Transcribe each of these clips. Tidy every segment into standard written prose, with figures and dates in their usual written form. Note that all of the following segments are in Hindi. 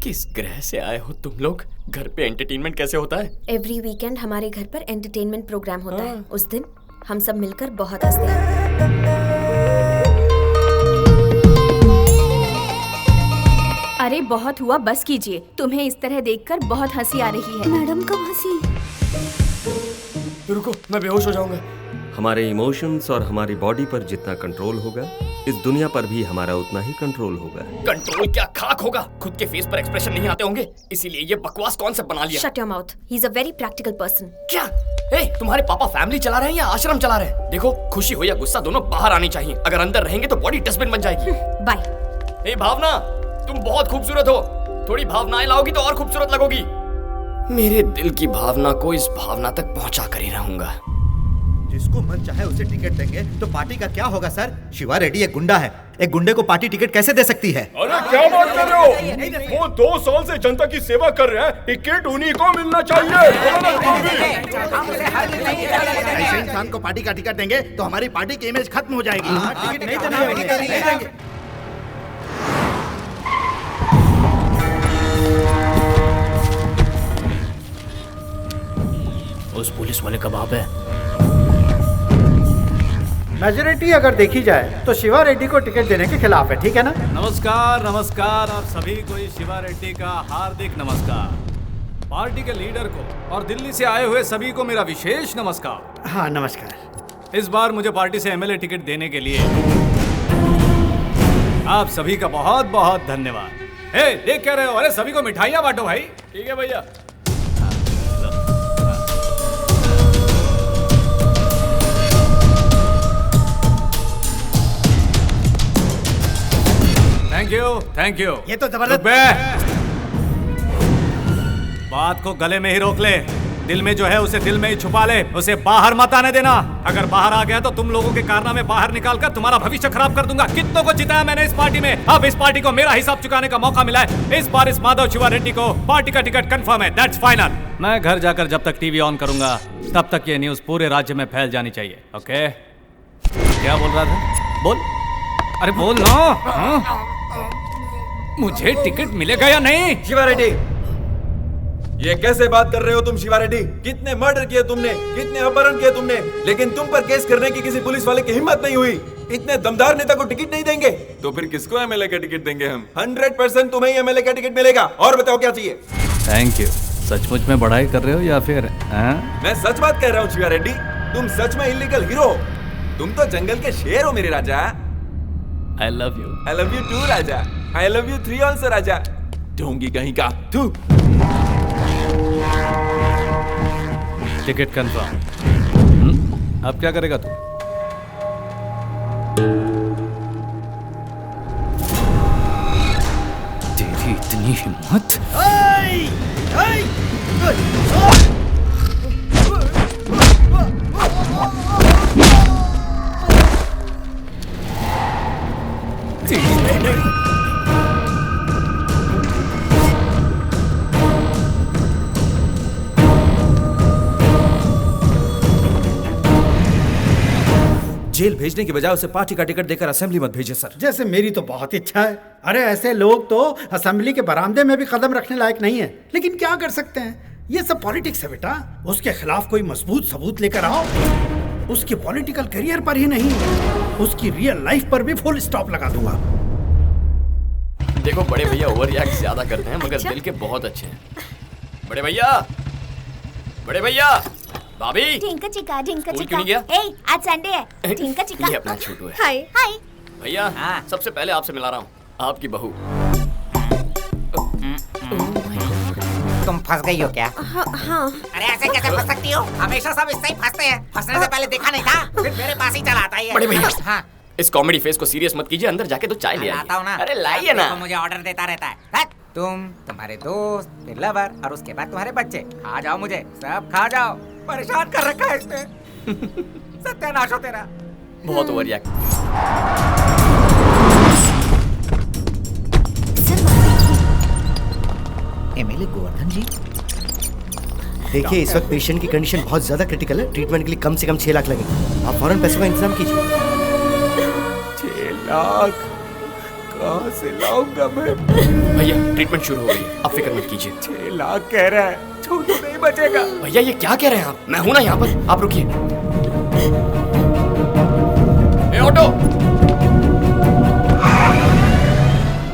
किस ग्रह से आए हो तुम लोग? घर पे एंटरटेनमेंट कैसे होता है? एवरी वीकेंड हमारे घर पर एंटरटेनमेंट प्रोग्राम होता है। उस दिन हम सब मिलकर बहुत हंसते हैं। अरे बहुत हुआ, बस कीजिए। तुम्हें इस तरह देखकर बहुत हंसी आ रही है। मैडम कब हंसी? रुको, मैं बेहोश हो जाऊंगा। हमारे इमोशंस और हमारी बॉडी पर जितना कंट्रोल होगा, इस दुनिया पर भी हमारा उतना ही कंट्रोल होगा। कंट्रोल क्या खाक होगा? खुद के फेस पर एक्सप्रेशन नहीं आते होंगे, इसीलिए ये बकवास कौन सा बना लिया? Shut your mouth, he is a very practical person. क्या? ए, तुम्हारे पापा फैमिली चला रहे हैं या आश्रम चला रहे हैं? देखो, खुशी हो या गुस्सा दोनों बाहर आनी चाहिए। अगर अंदर रहेंगे तो बॉडी डस्टबिन बन जाएगी। बाय। ए भावना, तुम बहुत खूबसूरत हो। थोड़ी भावनाएं लाओगी तो और खूबसूरत लगोगी। मेरे दिल की भावना को इस भावना तक पहुंचा कर ही रहूंगा। जिसको मन चाहे उसे टिकट देंगे तो पार्टी का क्या होगा सर? शिवा रेड्डी एक गुंडा है। एक गुंडे को पार्टी टिकट कैसे दे सकती है? अरे क्या बात कर रहे हो? वो 2 साल से जनता की सेवा कर रहे हैं, टिकट उन्हीं को मिलना चाहिए। ऐसे इंसान को पार्टी का टिकट देंगे तो हमारी पार्टी की इमेज खत्म हो जाएगी। टिकट नहीं देंगे। उस पुलिस वाले का बाप है। मेजोरिटी अगर देखी जाए तो शिवा रेड्डी को टिकट देने के खिलाफ है, ठीक है ना? नमस्कार नमस्कार, आप सभी को शिवा रेड्डी का हार्दिक नमस्कार। पार्टी के लीडर को और दिल्ली से आए हुए सभी को मेरा विशेष नमस्कार। हाँ नमस्कार। इस बार मुझे पार्टी से एमएलए टिकट देने के लिए आप सभी का बहुत बहुत धन्यवाद। हे, देख क्या रहे हो? अरे सभी को मिठाइयाँ बांटो भाई। ठीक है भैया। Thank you. ये तो जबरदस्त। बात को गले में ही रोक ले, दिल में जो है उसे दिल में ही छुपा ले, उसे बाहर मत आने देना। अगर बाहर आ गया तो तुम लोगों के कारनामे बाहर निकाल कर तुम्हारा भविष्य खराब कर दूंगा। कितनों को जिताया मैंने इस पार्टी में, अब इस पार्टी को मेरा हिसाब चुकाने का मौका मिला है। इस बार इस माधव शिवा रेड्डी को पार्टी का टिकट कंफर्म है, दैट्स फाइनल। मैं घर जाकर जब तक टीवी ऑन करूंगा तब तक ये न्यूज पूरे राज्य में फैल जानी चाहिए। ओके, क्या बोल रहा था? बोल, अरे बोल ना। मुझे टिकट मिलेगा या नहीं? शिवा रेड्डी, ये कैसे बात कर रहे हो तुम? शिवा रेड्डी, कितने मर्डर किए तुमने, कितने अपहरण किए तुमने, लेकिन तुम पर केस करने की किसी पुलिस वाले की हिम्मत नहीं हुई। इतने दमदार नेता को टिकट नहीं देंगे तो फिर किसको एमएलए का टिकट देंगे हम? 100% तुम्हें ही एमएलए का टिकट मिलेगा। और बताओ क्या चाहिए? Thank you. सचमुच में बढ़ाई कर रहे हो या फिर? मैं सच बात कह रहा हूँ शिवा रेड्डी, तुम सच में इलीगल हीरो। तुम तो जंगल के शेर हो मेरे राजा। I love you. I love you too राजा। आई लव यू 3 ऑल्सो राजा। ढोंगी कहीं का तू। Ticket confirm. अब क्या करेगा तू? तेरी इतनी हिम्मत? जेल भेजने की बजाय उसे पार्टी का टिकट देकर असेंबली मत भेजिए सर। जैसे मेरी तो बहुत इच्छा है। अरे ऐसे लोग तो असेंबली के बरामदे में भी कदम रखने लायक नहीं है, लेकिन क्या कर सकते हैं, ये सब पॉलिटिक्स है बेटा। उसके खिलाफ कोई मजबूत सबूत लेकर आओ। उसके पॉलिटिकल करियर पर ही नहीं, उसकी रियल लाइफ पर भी फुल स्टॉप लगा दूंगा। देखो बड़े भैया ओवर रिएक्ट ज्यादा करते हैं, मगर दिल के बहुत अच्छे हैं। बड़े भैया, बड़े भैया, भाभी। ढिंका चिका, ढिंका स्कूल चिका। क्यों नहीं गया? ए, आज संडे है। ढिंका चिका। ये अपना छोटू है। हाय हाय। भैया, सबसे पहले आपसे मिला रहा हूँ, आपकी बहू। तुम फंस गई हो क्या? हाँ। अरे ऐसे कैसे फंस सकती हो? हमेशा सब इससे ही फंसते हैं। फंसने से पहले देखा नहीं था, फिर मेरे पास ही चला आता है। बड़े भैया, हाँ, इस कॉमेडी फेस को सीरियस मत कीजिए, अंदर जाके तो चाय ले लाता हूँ ना। आइए। अरे लाइए ना। तो मुझे ऑर्डर देता रहता है। हट, तुम, तुम्हारे दोस्त, फिर लवर और उसके बाद तुम्हारे बच्चे। खा जाओ मुझे, सब खा जाओ। परेशान कर रखा है इसने। सत्यानाश हो तेरा। बहुत ओवर रिएक्ट। एमएलए गोवर्धन जी, देखिए इस वक्त पेशेंट की कंडीशन बहुत ज्यादा क्रिटिकल है। ट्रीटमेंट के लिए कम से कम 6 लाख लगेगा। आप फौरन पैसों का इंतजाम कीजिए। 6 लाख? कहाँ से लाऊंगा मैं? भैया ट्रीटमेंट शुरू हो गई है, आप फिक्र मत कीजिए। 6 लाख कह रहा है, छोटू नहीं बचेगा। भैया ये क्या कह रहे हैं आप? मैं हूं ना यहाँ पर, आप रुकिए। ए ऑटो!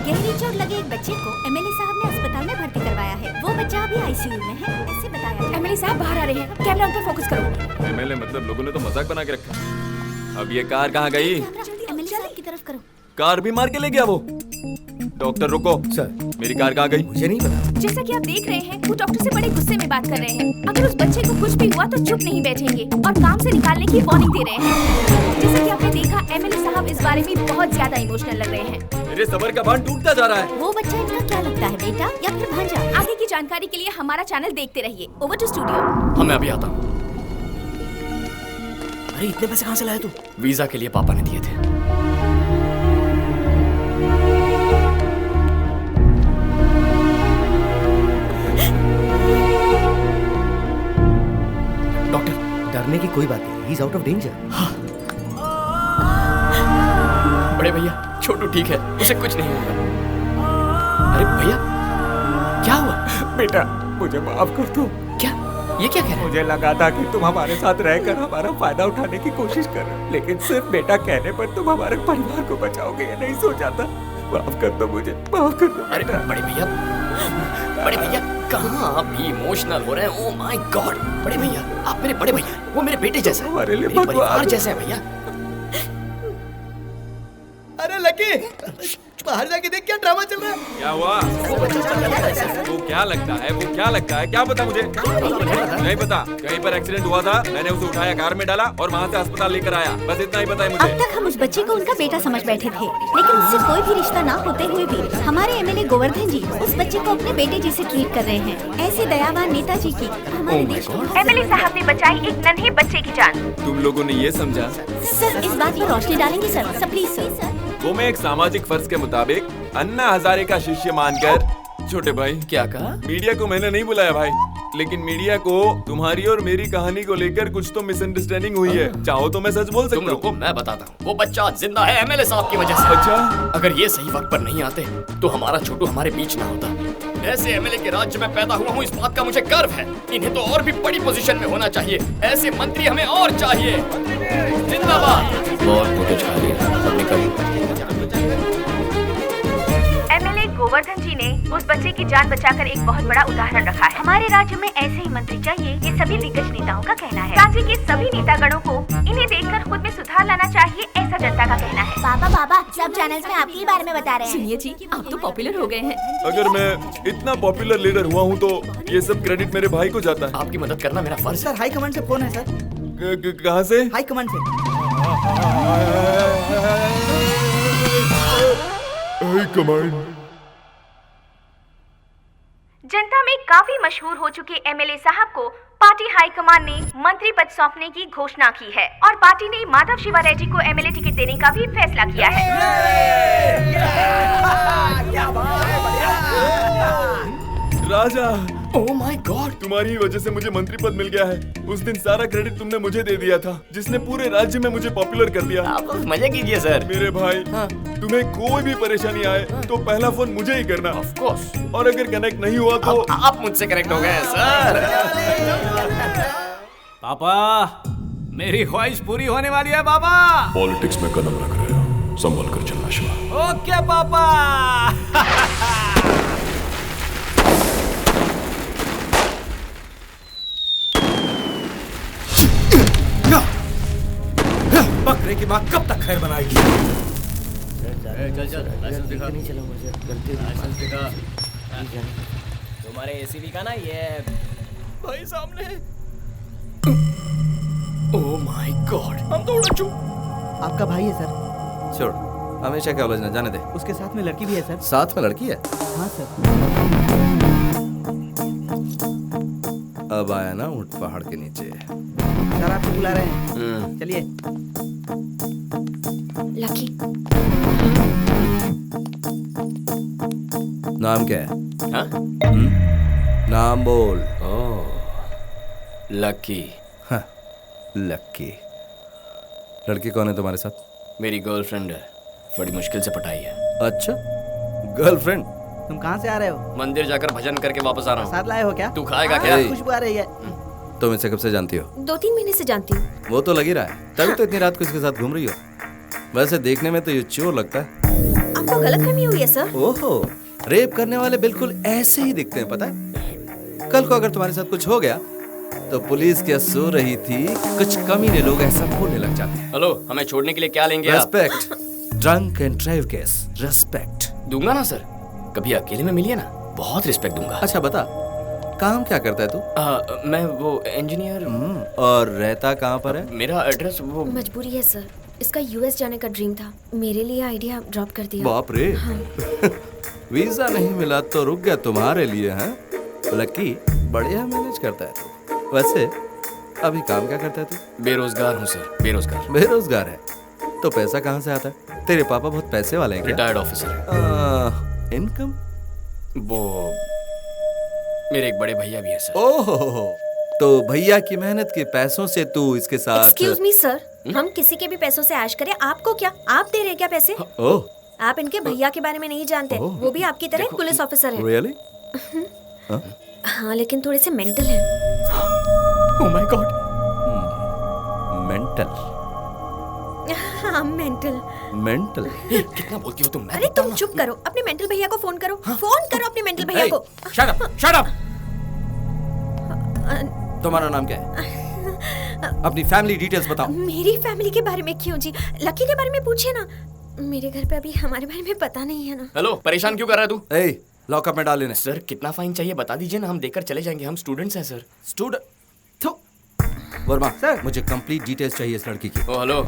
गहरी चोट लगे एक बच्चे को एमएलए साहब ने अस्पताल में भर्ती करवाया है। वो बच्चा अभी आईसीयू में है, ऐसे बताया। एमएलए साहब बाहर आ रहे हैं, कैमरा उन पर फोकस करो। एमएलए मतलब लोगों ने तो मजाक बना के रखा। अब ये कार कहाँ गई? एमएलए साहब की तरफ करो। कार भी मार के ले गया वो। डॉक्टर रुको सर, मेरी कार कहाँ गई? मुझे नहीं पता। जैसा कि आप देख रहे हैं, वो डॉक्टर से बड़े गुस्से में बात कर रहे हैं। अगर उस बच्चे को कुछ भी हुआ तो चुप नहीं बैठेंगे और काम से निकालने की वार्निंग दे रहे हैं। जैसा कि आपने देखा, एमएलए साहब इस बारे में बहुत ज्यादा इमोशनल लग रहे हैं। मेरे सबर का बांध टूटता जा रहा है। वो बच्चा इनका क्या लगता है, बेटा या फिर भांजा? आगे की जानकारी के लिए हमारा चैनल देखते रहिए। Over to studio. हाँ मैं अभी आता हूँ। अरे इतने पैसे कहाँ से लाए तू? वीजा के लिए पापा ने दिए थे। डॉक्टर, डरने की कोई बात नहीं, he is out of danger. बड़े भैया छोटू ठीक है, उसे कुछ नहीं होगा। अरे भैया क्या हुआ? बेटा मुझे माफ कर दो। क्या? ये क्या कह रहे हैं? मुझे लगा था कि तुम हमारे साथ रहकर हमारा फायदा उठाने की कोशिश कर रहे हो, लेकिन सिर्फ बेटा कहने पर तुम हमारे परिवार को बचाओगे ये नहीं सोचा था। माफ कर दो मुझे, माफ कर दो। अरे बड़े भैया कहाँ आप भी इमोशनल हो रहे हैं? Oh my God! बड़े भैया आप मेरे बड़े भैया, वो मेरे बेटे जैसे हैं, हमारे लिए मेरे परिवार भगवान जैसे हैं भैया। अरे लकी, बाहर जाके देख क्या ड्रामा चल रहा है। क्या हुआ? वो क्या लगता है? वो क्या लगता है? क्या पता मुझे? नहीं पता। कहीं पर एक्सीडेंट हुआ था, मैंने उसे उठाया, कार में डाला और वहाँ से अस्पताल लेकर आया। बस इतना ही पता है मुझे। अब तक हम उस बच्चे को उनका बेटा समझ बैठे थे, लेकिन उससे कोई भी रिश्ता ना होते हुए भी हमारे एमएलए गोवर्धन जी उस बच्चे को अपने बेटे जैसे ट्रीट कर रहे हैं। ऐसे दयावान नेताजी की हमारे देश में। एमएलए साहब ने बचाई एक नन्हे बच्चे की जान। तुम लोगों ने ये समझा? सर इस बात पर रोशनी डालेंगे सर, प्लीज सर। वो मैं एक सामाजिक फर्ज के मुताबिक अन्ना हजारे का शिष्य मानकर। छोटे भाई क्या कहा? मीडिया को मैंने नहीं बुलाया भाई, लेकिन मीडिया को तुम्हारी और मेरी कहानी को लेकर कुछ तो मिसअंडरस्टैंडिंग हुई है। चाहो तो मैं सच बोल तुम सकता रुको, हूँ। मैं बताता हूँ। वो बच्चा आज जिंदा है एमएलए साहब की वजह से। अच्छा? अगर ये सही वक्त पर नहीं आते तो हमारा छोटू हमारे बीच ना होता। ऐसे एमएलए के राज्य में पैदा हुआ हूँ, इस बात का मुझे गर्व है। इन्हें तो और भी बड़ी पोजीशन में होना चाहिए। ऐसे मंत्री हमें और चाहिए। जिंदाबाद। बहुत फुटेज खा लिया, अब निकल। एमएलए गोवर्धन जी ने उस बच्चे की जान बचाकर एक बहुत बड़ा उदाहरण रखा है। हमारे राज्य में ऐसे ही मंत्री चाहिए, ये सभी दिग्गज नेताओं का कहना है। राज्य के सभी नेतागणों को इन्हें देखकर खुद में सुधार लाना चाहिए, ऐसा जनता का कहना है। बाबा सब चैनल्स में आपके ही बारे में बता रहे हैं। सुनिए जी, आप तो पॉपुलर हो गए हैं। अगर मैं इतना पॉपुलर लीडर हुआ हूँ तो ये सब क्रेडिट मेरे भाई को जाता है। आपकी मदद करना मेरा फर्ज है। सर हाई कमांड से फोन है सर। कहाँ से? हाई कमांड से। High command. जनता में काफी मशहूर हो चुके एमएलए साहब को पार्टी हाईकमान ने मंत्री पद सौंपने की घोषणा की है और पार्टी ने माधव शिवा रेड्डी को एमएलए टिकट देने का भी फैसला किया है। राजा, ओह माय गॉड! तुम्हारी वजह से मुझे मंत्री पद मिल गया है। उस दिन सारा क्रेडिट तुमने मुझे दे दिया था, जिसने पूरे राज्य में मुझे पॉपुलर कर दिया। आप मजे कीजिए सर। मेरे भाई, तुम्हें कोई भी परेशानी आए तो पहला फोन मुझे ही करना। Of course. और अगर कनेक्ट नहीं हुआ तो आप मुझसे कनेक्ट हो गए सर। पापा, मेरी ख्वाहिश पूरी होने वाली है पापा। पॉलिटिक्स में कदम रख रहे हो, संभल कर चलना शिवा। ओके पापा। बकरे की माँ कब तक खैर बनाएगी? तुम्हारे एसीबी का ना ये भाई सामने। Oh my God! हम तो उड़ चुके। आपका भाई है सर। छोड़, हमेशा क्या उलझना, जाने दे। उसके साथ में लड़की भी है सर। साथ में लड़की है? हाँ सर। अब आया ना ऊंट पहाड़ के नीचे। सर आपको बुला रहे हैं, चलिए। लकी। नाम क्या है? हाँ? नाम बोल। लकी। हाँ, लकी। लड़की कौन है तुम्हारे साथ? मेरी गर्लफ्रेंड है, बड़ी मुश्किल से पटाई है। अच्छा, गर्लफ्रेंड? तुम कहाँ से आ रहे हो? मंदिर जाकर भजन करके वापस आ रहा हूँ। साथ लाए हो क्या? तू खाएगा क्या? खुशबू आ रही है। तुम इसे कब से जानती हो? 2-3 महीने से जानती हूँ। वो तो लग ही रहा है, तभी तो इतनी रात को इसके साथ घूम रही हो। वैसे देखने में तो ये चोर लगता है। आपको गलतफहमी हुई है सर। ओहो, रेप करने वाले बिल्कुल ऐसे ही दिखते हैं, पता है? कल को अगर तुम्हारे साथ कुछ हो गया तो पुलिस क्या सो रही थी, कुछ कमीने लोग ऐसा बोलने लग जाते हैं। हेलो, हमें छोड़ने के लिए क्या लेंगे आप? Respect, drunk and drive case, respect दूंगा ना सर, कभी अकेले में मिलिए ना, बहुत रिस्पेक्ट दूंगा। अच्छा बता, काम क्या करता है तू? मैं वो इंजीनियर। और रहता कहाँ पर है? मेरा एड्रेस वो मजबूरी है सर, इसका यूएस जाने का ड्रीम था, मेरे लिए आइडिया ड्रॉप कर दिया। बाप रे। हाँ। वीजा नहीं मिला तो रुक गया तुम्हारे लिए, हैं? लकी, बढ़िया मैनेज करता है तू। वैसे अभी काम क्या करता है तू? बेरोजगार हूँ सर, बेरोजगार। बेरोजगार है तो पैसा कहाँ से आता है? तेरे पापा बहुत पैसे वाले हैं क्या? Retired officer. इनकम? वो मेरे एक बड़े भैया भी है सर। ओहो, तो भैया की मेहनत के पैसों से तू इसके साथ? एक्सक्यूज मी सर, हम किसी के भी पैसों से ऐश करें, आपको क्या? आप दे रहे हैं क्या पैसे? ओह, आप इनके भैया के बारे में नहीं जानते, वो भी आपकी तरह पुलिस ऑफिसर है। रियली? हाँ, लेकिन थोड़े से मेंटल है। Oh my God. मेंटल? हाँ, मेंटल। मेंटल? कितना बोलती हो तुम? अरे तुम चुप करो, अपने मेंटल भैया को फोन करो। फोन करो अपने मेंटल भैया को। Shut up, shut up. तुम्हारा नाम क्या है? अपनी फैमिली डिटेल्स बताओ। मेरी फैमिली के बारे में क्यों जी? लकी के बारे में पूछे ना, मेरे घर पे अभी हमारे बारे में पता नहीं है ना। हेलो, परेशान क्यों कर रहा है तू? ए, लॉकअप में डाल लेने। सर, कितना फाइन चाहिए बता दीजिए ना, हम देकर चले जाएंगे, हम स्टूडेंट्स हैं सर। स्टूडेंट? वर्मा सर, मुझे कंप्लीट डिटेल्स चाहिए इस लड़की की। ओ हेलो,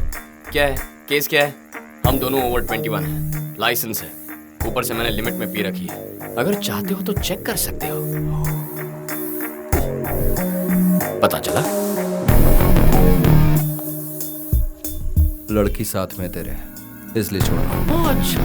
क्या है केस, क्या है? हम दोनों ओवर 21 हैं, लाइसेंस है, ऊपर से मैंने लिमिट में पी रखी है। अगर चाहते हो तो चेक कर सकते हो। पता चला? लड़की साथ में तेरे, इसलिए छोड़। अच्छा,